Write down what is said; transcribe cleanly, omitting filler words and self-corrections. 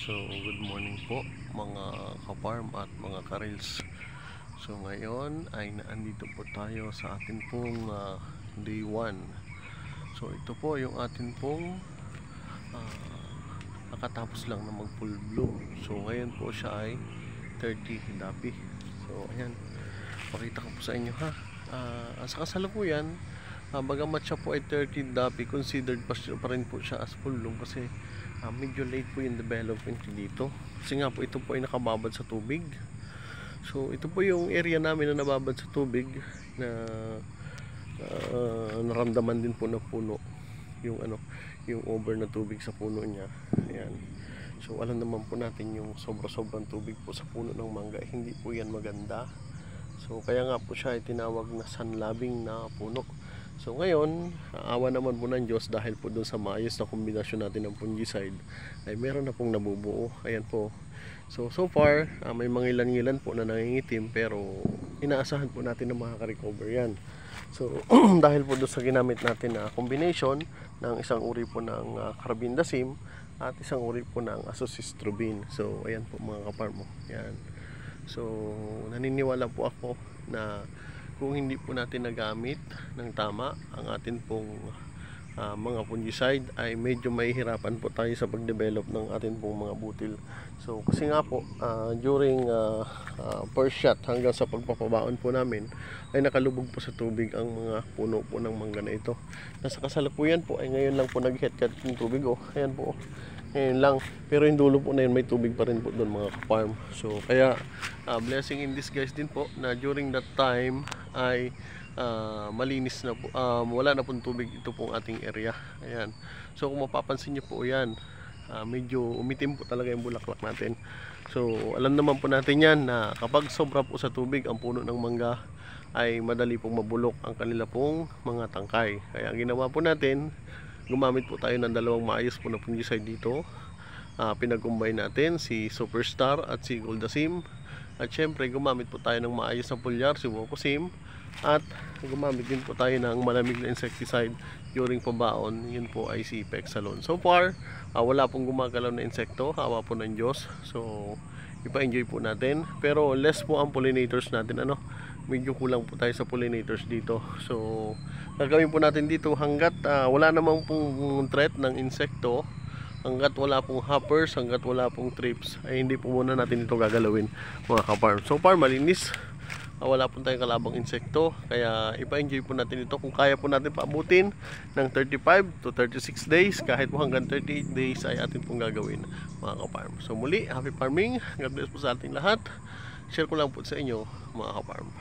So, good morning po mga ka-farm at mga ka-rails. So, ngayon ay naandito po tayo sa atin pong day 1. So, ito po yung atin pong nakatapos lang na mag full bloom. So, ngayon po siya ay 30 dapi. So, ayan, pakita ko po sa inyo ha. Sa kasalukuyan, bagamat siya po ay 30 dapi, considered pa rin po siya as full bloom kasi medyo late po yung development dito kasi nga po ito po ay nakababad sa tubig. So ito po yung area namin na nababad sa tubig na naramdaman din po na puno yung yung over na tubig sa puno niya. Ayan. So alam naman po natin yung sobrang tubig po sa puno ng mangga, hindi po yan maganda. So kaya nga po siya ay tinawag na sunloving na puno. So ngayon, awa naman po ng Diyos dahil po doon sa maayos na kombinasyon natin ng fungicide ay meron na pong nabubuo. Ayan po. So far, may mga ilan-ilan po na nangingitim pero inaasahan po natin na makaka-recover yan. So dahil po doon sa ginamit natin na combination ng isang uri po ng carbendazim at isang uri po ng azoxystrobin. So ayan po mga kaparmo. Ayan. So naniniwala po ako na kung hindi po natin nagamit ng tama ang atin pong mga fungicide ay medyo mahihirapan po tayo sa pag-develop ng atin pong mga butil. So kasi nga po during first shot hanggang sa pagpapabaon po namin ay nakalubog po sa tubig ang mga puno po ng mangga na ito. Nasa kasalukuyan po ay ngayon lang po nag-headcut yung tubig. Ayan po. Ngayon lang, pero yung dulo po na yun may tubig pa rin po doon mga ka-farm. So kaya blessing in disguise din po na during that time ay malinis na po, wala na pong tubig ito pong ating area. Ayan. So kung mapapansin niyo po yan, medyo umitim po talaga yung bulaklak natin. So alam naman po natin yan na kapag sobra po sa tubig ang puno ng mangga ay madali pong mabulok ang kanila pong mga tangkay. Kaya ang ginawa po natin, gumamit po tayo ng dalawang maayos po na fungicide dito. Pinag-combine natin si Superstar at si Goldazim. At syempre gumamit po tayo ng maayos na foliar, si Wokosim. At gumamit din po tayo ng malamig na insecticide during pabaon, yun po ay si Pexalon. So far, wala pong gumagalaw na insekto, hawa po ng Diyos. So ipa-enjoy po natin. Pero less po ang pollinators natin, medyo kulang po tayo sa pollinators dito. So gagawin po natin dito hanggat wala namang pong threat ng insekto, hanggat wala pong hoppers, hanggat wala pong trips, ay hindi po muna natin ito gagalawin mga ka-farm. So far malinis, wala po tayong kalabang insekto, kaya ipa-enjoy po natin ito. Kung kaya po natin paabutin ng 35 to 36 days, kahit po hanggang 38 days ay atin pong gagawin mga ka-farm. So muli, happy farming, God bless po sa ating lahat. Share ko lang po sa inyo mga ka-farm.